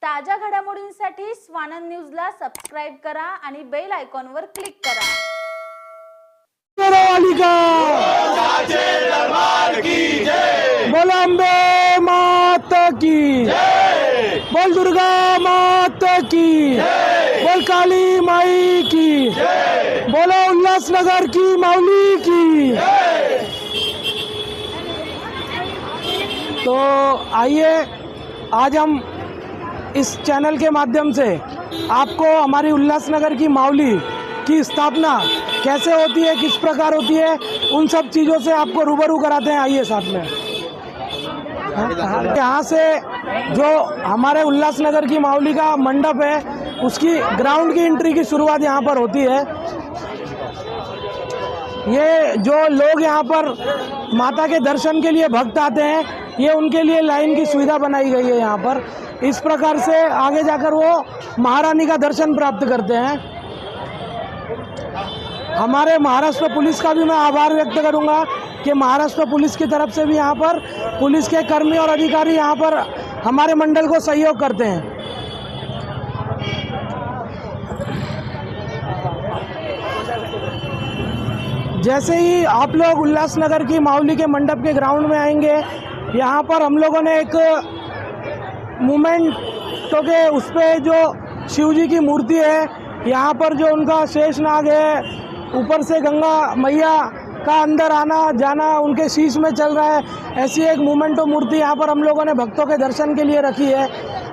ताज्या घडामोडींसाठी स्वानंद न्यूजला सबस्क्राइब करा आणि बेल आयकॉनवर क्लिक करा। बोल अम्बे माता की जय, बोल दुर्गा माता की जय, बोल काली माई की जय, बोलो उल्लासनगर की माऊली की जय। तो आइए आज हम इस चैनल के माध्यम से आपको हमारी उल्लासनगर की माऊली की स्थापना कैसे होती है, किस प्रकार होती है, उन सब चीज़ों से आपको रूबरू कराते हैं। आइए साथ में। यहाँ से जो हमारे उल्लासनगर की माऊली का मंडप है उसकी ग्राउंड की एंट्री की शुरुआत यहाँ पर होती है। ये जो लोग यहाँ पर माता के दर्शन के लिए भक्त आते हैं, ये उनके लिए लाइन की सुविधा बनाई गई है यहाँ पर। इस प्रकार से आगे जाकर वो महारानी का दर्शन प्राप्त करते हैं। हमारे महाराष्ट्र पुलिस का भी मैं आभार व्यक्त करूंगा कि महाराष्ट्र पुलिस की तरफ से भी यहाँ पर पुलिस के कर्मी और अधिकारी यहाँ पर हमारे मंडल को सहयोग करते हैं। जैसे ही आप लोग उल्लासनगर की माऊली के मंडप के ग्राउंड में आएंगे, यहाँ पर हम लोगों ने एक मूवमेंट तो के उस पर जो शिव जी की मूर्ति है, यहाँ पर जो उनका शेषनाग है, ऊपर से गंगा मैया का अंदर आना जाना उनके शीश में चल रहा है, ऐसी एक मूवमेंटो मूर्ति यहाँ पर हम लोगों ने भक्तों के दर्शन के लिए रखी है।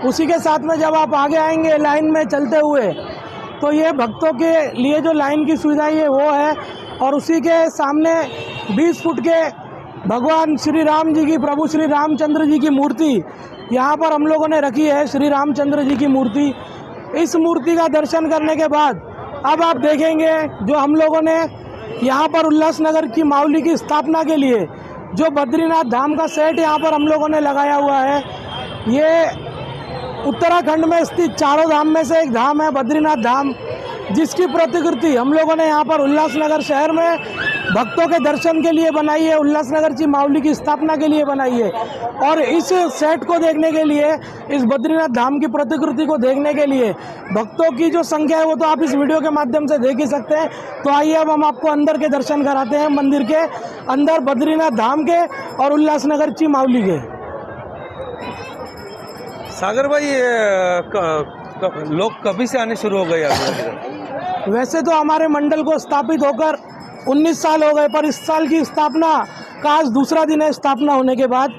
उसी के साथ में जब आप आगे आएंगे लाइन में चलते हुए, तो ये भक्तों के लिए जो लाइन की सुविधा है वो है। और उसी के सामने 20 फुट के भगवान श्री राम जी की, प्रभु श्री रामचंद्र जी की मूर्ति यहाँ पर हम लोगों ने रखी है, श्री रामचंद्र जी की मूर्ति। इस मूर्ति का दर्शन करने के बाद अब आप देखेंगे जो हम लोगों ने यहाँ पर उल्लासनगर की माऊली की स्थापना के लिए जो बद्रीनाथ धाम का सेट यहाँ पर हम लोगों ने लगाया हुआ है, ये उत्तराखंड में स्थित चारों धाम में से एक धाम है बद्रीनाथ धाम, जिसकी प्रतिकृति हम लोगों ने यहाँ पर उल्लासनगर शहर में भक्तों के दर्शन के लिए बनाई है, उल्लासनगर की माऊली की स्थापना के लिए बनाई है। और इस सेट को देखने के लिए, इस बद्रीनाथ धाम की प्रतिकृति को देखने के लिए भक्तों की जो संख्या है वो तो आप इस वीडियो के माध्यम से देख ही सकते हैं। तो आइए अब हम आपको अंदर के दर्शन कराते हैं, मंदिर के अंदर बद्रीनाथ धाम के और उल्लासनगर की माऊली के। सागर भाई, लोग कभी से आने शुरू हो गए अभी? वैसे तो हमारे मंडल को स्थापित होकर 19 साल हो गए, पर इस साल की स्थापना का आज दूसरा दिन है स्थापना होने के बाद।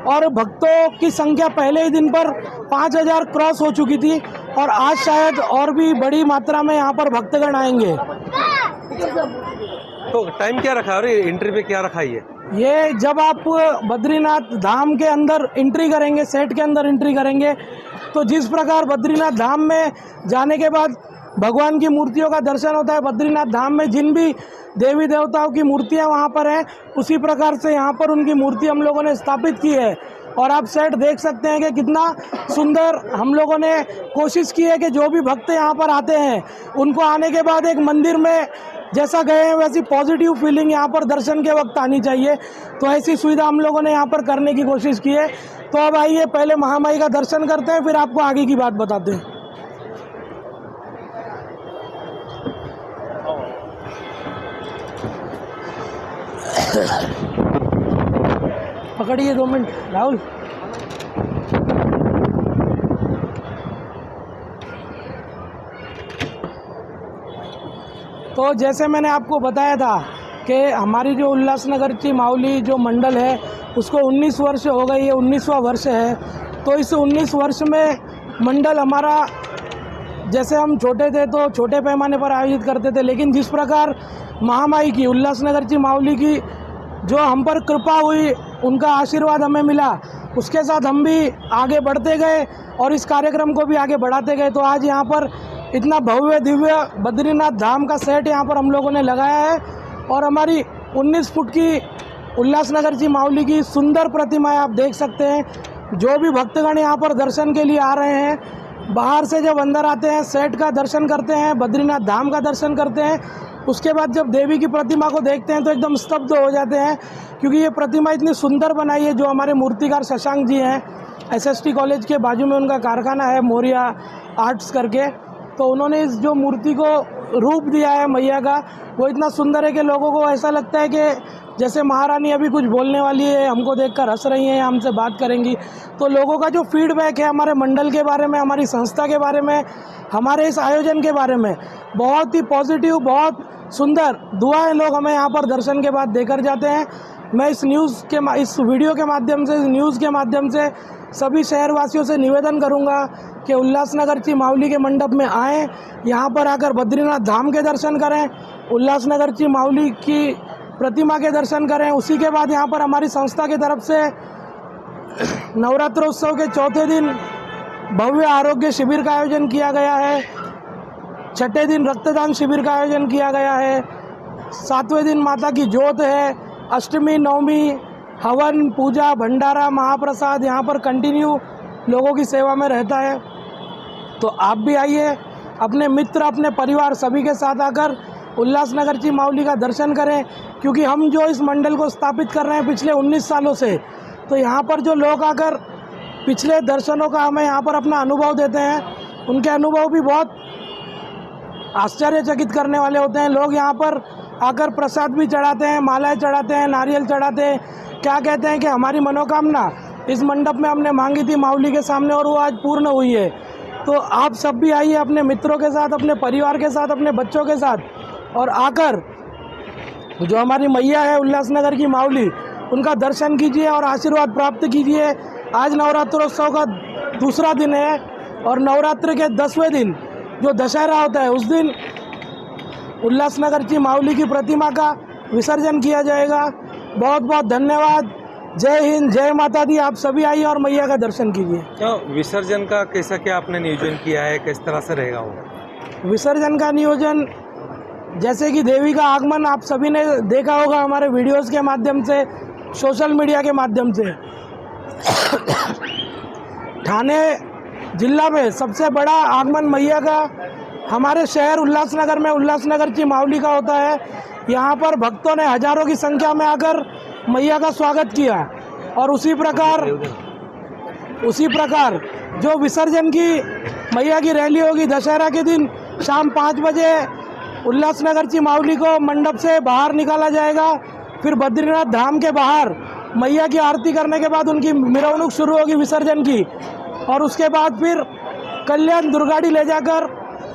और भक्तों की संख्या पहले ही दिन पर 5000 क्रॉस हो चुकी थी और आज शायद और भी बड़ी मात्रा में यहाँ पर भक्तगण आएंगे। तो टाइम क्या रखा है, एंट्री पे क्या रखा है? ये जब आप बद्रीनाथ धाम के अंदर एंट्री करेंगे, सेट के अंदर एंट्री करेंगे, तो जिस प्रकार बद्रीनाथ धाम में जाने के बाद भगवान की मूर्तियों का दर्शन होता है, बद्रीनाथ धाम में जिन भी देवी देवताओं की मूर्तियां वहां पर हैं, उसी प्रकार से यहाँ पर उनकी मूर्ति हम लोगों ने स्थापित की है। और आप सेट देख सकते हैं कि कितना सुंदर हम लोगों ने कोशिश की है कि जो भी भक्त यहाँ पर आते हैं उनको आने के बाद एक मंदिर में जैसा गए हैं वैसी पॉजिटिव फीलिंग यहाँ पर दर्शन के वक्त आनी चाहिए। तो ऐसी सुविधा हम लोगों ने यहाँ पर करने की कोशिश की है। तो अब आइए पहले महामाई का दर्शन करते हैं, फिर आपको आगे की बात बताते हैं। पकड़िए 2 मिनट राहुल। तो जैसे मैंने आपको बताया था कि हमारी जो उल्लासनगर की माऊली जो मंडल है उसको 19 वर्ष हो गई है, 19वां वर्ष है। तो इस 19 वर्ष में मंडल हमारा, जैसे हम छोटे थे तो छोटे पैमाने पर आयोजित करते थे, लेकिन जिस प्रकार महामाई की, उल्लासनगर की माऊली की जो हम पर कृपा हुई, उनका आशीर्वाद हमें मिला, उसके साथ हम भी आगे बढ़ते गए और इस कार्यक्रम को भी आगे बढ़ाते गए। तो आज यहाँ पर इतना भव्य दिव्य बद्रीनाथ धाम का सेट यहाँ पर हम लोगों ने लगाया है और हमारी 19 फुट की उल्लासनगर की माऊली की सुंदर प्रतिमाएं आप देख सकते हैं। जो भी भक्तगण यहाँ पर दर्शन के लिए आ रहे हैं, बाहर से जब अंदर आते हैं, सेट का दर्शन करते हैं, बद्रीनाथ धाम का दर्शन करते हैं, उसके बाद जब देवी की प्रतिमा को देखते हैं तो एकदम स्तब्ध हो जाते हैं, क्योंकि ये प्रतिमा इतनी सुंदर बनाई है जो हमारे मूर्तिकार शशांक जी हैं। SST कॉलेज के बाजू में उनका कारखाना है मोरिया आर्ट्स करके। तो उन्होंने इस जो मूर्ति को रूप दिया है मैया का, वो इतना सुंदर है कि लोगों को ऐसा लगता है कि जैसे महारानी अभी कुछ बोलने वाली है, हमको देखकर हंस रही हैं, हमसे बात करेंगी। तो लोगों का जो फीडबैक है हमारे मंडल के बारे में, हमारी संस्था के बारे में, हमारे इस आयोजन के बारे में बहुत ही पॉजिटिव, बहुत सुंदर दुआएं लोग हमें यहाँ पर दर्शन के बाद देकर जाते हैं। मैं इस वीडियो के माध्यम से, इस न्यूज़ के माध्यम से सभी शहरवासियों से निवेदन करूंगा कि उल्लासनगर ची मावली के मंडप में आएँ, यहाँ पर आकर बद्रीनाथ धाम के दर्शन करें, उल्लासनगर ची मावली की प्रतिमा के दर्शन करें। उसी के बाद यहाँ पर हमारी संस्था की तरफ से नवरात्रोत्सव के चौथे दिन भव्य आरोग्य शिविर का आयोजन किया गया है, छठे दिन रक्तदान शिविर का आयोजन किया गया है, सातवें दिन माता की जोत है, अष्टमी नवमी हवन पूजा भंडारा महाप्रसाद यहाँ पर कंटिन्यू लोगों की सेवा में रहता है। तो आप भी आइए, अपने मित्र, अपने परिवार सभी के साथ आकर उल्लासनगर की मावली का दर्शन करें, क्योंकि हम जो इस मंडल को स्थापित कर रहे हैं पिछले 19 सालों से, तो यहाँ पर जो लोग आकर पिछले दर्शनों का हमें यहाँ पर अपना अनुभव देते हैं, उनके अनुभव भी बहुत आश्चर्यचकित करने वाले होते हैं। लोग यहाँ पर आकर प्रसाद भी चढ़ाते हैं, मालाएं चढ़ाते हैं, नारियल चढ़ाते हैं, क्या कहते हैं कि हमारी मनोकामना इस मंडप में हमने मांगी थी मावली के सामने और वो आज पूर्ण हुई है। तो आप सब भी आइए अपने मित्रों के साथ, अपने परिवार के साथ, अपने बच्चों के साथ, और आकर जो हमारी मैया है उल्लासनगर की मावली, उनका दर्शन कीजिए और आशीर्वाद प्राप्त कीजिए। आज नवरात्रोत्सव का दूसरा दिन है और नवरात्र के 10वें दिन जो दशहरा होता है, उस दिन उल्लासनगर की मावली की प्रतिमा का विसर्जन किया जाएगा। बहुत बहुत धन्यवाद। जय हिंद, जय माता दी। आप सभी आइए और मैया का दर्शन कीजिए। तो विसर्जन का कैसा क्या आपने नियोजन किया है, किस तरह से रहेगा वो? विसर्जन का नियोजन जैसे कि देवी का आगमन आप सभी ने देखा होगा हमारे वीडियोस के माध्यम से, सोशल मीडिया के माध्यम से। ठाणे जिला में सबसे बड़ा आगमन मैया का हमारे शहर उल्लासनगर में उल्लासनगर की मावली का होता है। यहाँ पर भक्तों ने हजारों की संख्या में आकर मैया का स्वागत किया और उसी प्रकार जो विसर्जन की मैया की रैली होगी दशहरा के दिन शाम 5 बजे उल्लासनगर की मावली को मंडप से बाहर निकाला जाएगा। फिर बद्रीनाथ धाम के बाहर मैया की आरती करने के बाद उनकी मिरवणुक शुरू होगी विसर्जन की, और उसके बाद फिर कल्याण दुर्गाड़ी ले जाकर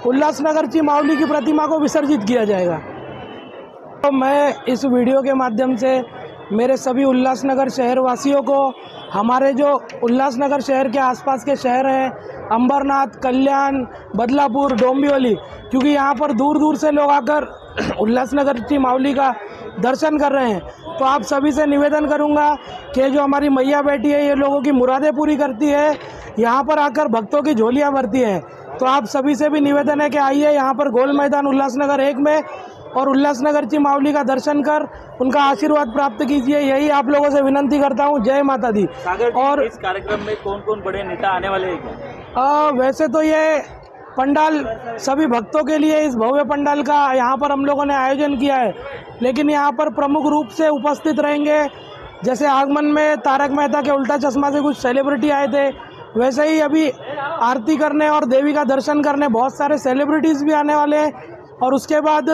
उल्लासनगर की मावली की प्रतिमा को विसर्जित किया जाएगा। तो मैं इस वीडियो के माध्यम से मेरे सभी उल्लासनगर शहरवासियों को, हमारे जो उल्लासनगर शहर के आसपास के शहर हैं, अंबरनाथ, कल्याण, बदलापुर, डोंबिवली, क्योंकि यहाँ पर दूर दूर से लोग आकर उल्लासनगर की मावली का दर्शन कर रहे हैं, तो आप सभी से निवेदन करूँगा कि जो हमारी मैया बैठी है ये लोगों की मुरादें पूरी करती है, यहाँ पर आकर भक्तों की झोलियाँ भरती है। तो आप सभी से भी निवेदन है कि आइए यहाँ पर गोल मैदान उल्लासनगर 1 में और उल्लासनगर की मावली का दर्शन कर उनका आशीर्वाद प्राप्त कीजिए। यही आप लोगों से विनंती करता हूँ। जय माता दी। और इस कार्यक्रम में कौन कौन बड़े नेता आने वाले हैं क्या? वैसे तो ये पंडाल सभी भक्तों के लिए, इस भव्य पंडाल का यहाँ पर हम लोगों ने आयोजन किया है, लेकिन यहाँ पर प्रमुख रूप से उपस्थित रहेंगे, जैसे आगमन में तारक मेहता के उल्टा चश्मा से कुछ सेलिब्रिटी आए थे, वैसे ही अभी आरती करने और देवी का दर्शन करने बहुत सारे सेलिब्रिटीज़ भी आने वाले हैं। और उसके बाद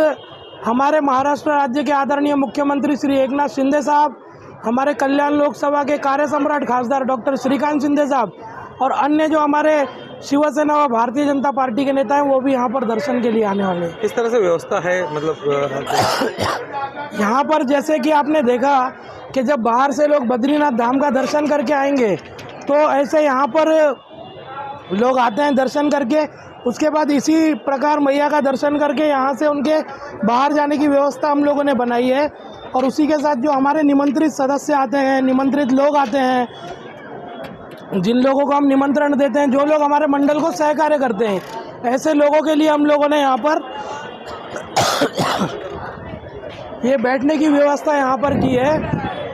हमारे महाराष्ट्र राज्य के आदरणीय मुख्यमंत्री श्री एकनाथ शिंदे साहब, हमारे कल्याण लोकसभा के कार्य सम्राट खासदार डॉक्टर श्रीकांत शिंदे साहब और अन्य जो हमारे शिवसेना व भारतीय जनता पार्टी के नेता हैं, वो भी यहाँ पर दर्शन के लिए आने वाले हैं। किस तरह से व्यवस्था है, मतलब यहाँ पर जैसे कि आपने देखा कि जब बाहर से लोग बद्रीनाथ धाम का दर्शन करके आएंगे, तो ऐसे यहाँ पर लोग आते हैं दर्शन करके, उसके बाद इसी प्रकार मैया का दर्शन करके यहाँ से उनके बाहर जाने की व्यवस्था हम लोगों ने बनाई है। और उसी के साथ जो हमारे निमंत्रित सदस्य आते हैं, निमंत्रित लोग आते हैं, जिन लोगों को हम निमंत्रण देते हैं, जो लोग हमारे मंडल को सहकार्य करते हैं, ऐसे लोगों के लिए हम लोगों ने यहाँ पर ये बैठने की व्यवस्था यहाँ पर की है।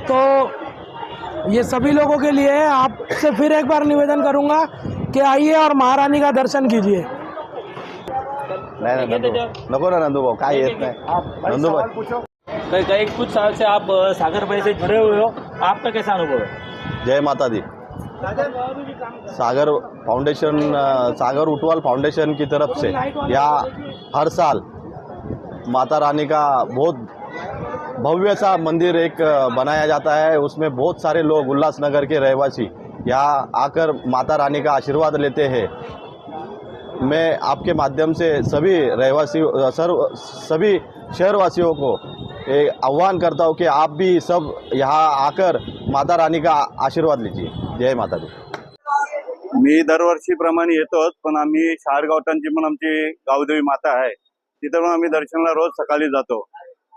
तो ये सभी लोगों के लिए है। आपसे फिर एक बार निवेदन करूँगा कि आइए और महारानी का दर्शन कीजिए। नहीं नको ना नंदू भाऊ, काय येत नाही नंदू भाऊ। कई कुछ साल से आप सागर भाई से जुड़े हुए हो, आपका कैसा अनुभव है? जय माता दी। सागर फाउंडेशन सागर उटवाल फाउंडेशन की तरफ से यहाँ हर साल माता रानी का बहुत भव्य सा मंदिर एक बनाया जाता है। उसमें बहुत सारे लोग उल्लासनगर के रहवासी यहाँ आकर माता रानी का आशीर्वाद लेते हैं। मैं आपके माध्यम से सभी रहवासी सभी शहरवासियों को एक आह्वान करता हूँ कि आप भी सब यहाँ आकर माता रानी का आशीर्वाद लीजिए। जय माता दी। मी दरवर्षीप्रमाणे येतोच, पण आम्ही शहारगावठाणची पण आमची गावदेवी माता आहे, तिथं पण आम्ही दर्शनाला रोज सकाळी जातो।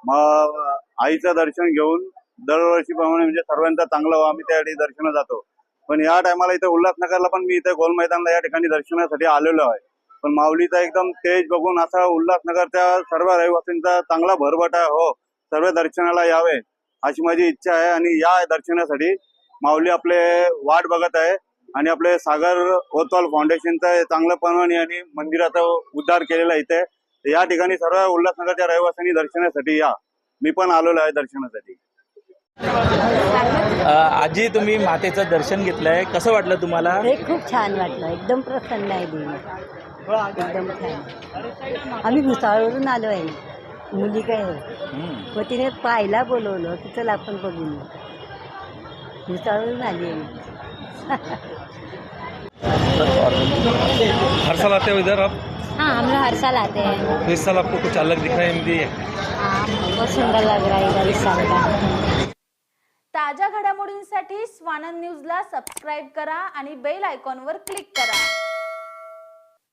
मग आईचं दर्शन घेऊन दरवर्षीप्रमाणे म्हणजे सर्वांचा चांगलं व्हावं आम्ही त्या ठिकाणी दर्शनाला जातो। पण या टायमाला इथे उल्हासनगरला पण मी इथे गोल मैदानला या ठिकाणी दर्शनासाठी आलेलो आहे। पण माऊलीचा एकदम तेज बघून असा उल्हासनगरच्या सर्व रहिवासींचा चांगला भरभराट हो, सर्व दर्शनाला यावे अशी माझी इच्छा आहे। आणि या दर्शनासाठी माऊली आपले वाट बघत आहे आणि आपले सागर ओतवाल फाउंडेशनचा चांगल्यापणाने आणि मंदिराचा उद्धार केलेला इथे या ठिकाणी सर्व उल्हासनगरच्या रहिवाशांनी दर्शनासाठी या। मी पण आलेलो आहे दर्शनासाठी। आजी तुम्ही मातेचं दर्शन घेतलंय, कसं वाटलं तुम्हाला? हे खूप छान वाटलं, एकदम प्रसन्न आहे देवी, एकदम छान। आम्ही भुसावळवरून आलो आहे, मुली काय मग तिने पाहायला बोलवलं की चल आपण बघून भुसावळवरून आली आहे। हर साल आते हो इधर आप? हाँ, हम लोग हर साल आते हैं। तो इस साल आपको कुछ अलग दिख रहा है हिंदी? हाँ, बहुत सुंदर लग रहा है इधर इस साल का। ताज्या घडामोडींसाठी स्वानंद न्यूजला सबस्क्राईब करा आणि बेल आयकॉनवर क्लिक करा।